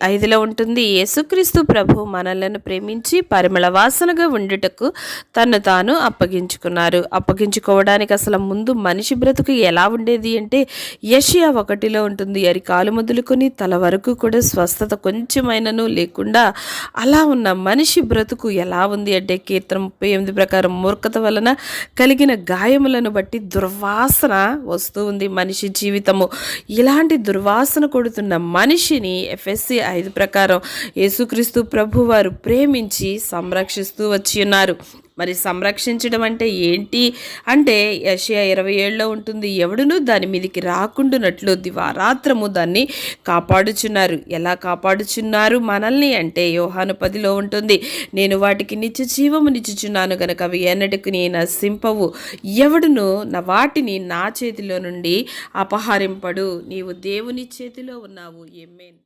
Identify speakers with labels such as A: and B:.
A: 5లో ఉంటుంది. యేసుక్రీస్తు ప్రభు మనలను ప్రేమించి పరిమళ వాసనగా ఉండుటకు తను తాను అప్పగించుకోవడానికి అసలు ముందు మనిషి బ్రతుకు ఎలా ఉండేది అంటే యెషయా 1లో ఉంటుంది. అరికాలు మొదలుకొని తల వరకు కూడా స్వస్థత కొంచెమైనను లేకుండా అలా ఉన్న మనిషి బ్రతుకు ఎలా ఉంది అంటే కీర్తన 38 ప్రకారం మూర్ఖత వలన కలిగిన గాయములను బట్టి దుర్వాసన వస్తూ ఉంది మనిషి జీవితము. ఇలాంటి దుర్వాసన కొడుతున్న మనిషిని ఎఫెసీ 5 ప్రకారం యేసుక్రీస్తు ప్రభువారు ప్రేమించి సంరక్షిస్తూ వచ్చి ఉన్నారు. మరి సంరక్షించడం అంటే ఏంటి అంటే యెషయా 27లో ఉంటుంది. ఎవడునూ దాని మీదికి రాకుండానట్లు దివారాత్రము దాన్ని కాపాడుచున్నారు. ఎలా కాపాడుచున్నారు మనల్ని అంటే యోహాను 10లో ఉంటుంది. నేను వాటికి నిత్య జీవమునిచ్చుచున్నాను గనక అవి ఎన్నటికి నశింపవు. ఎవడును వాటిని నా చేతిలో నుండి అపహరింపడు. నీవు దేవుని చేతిలో ఉన్నావు. ఆమేన్.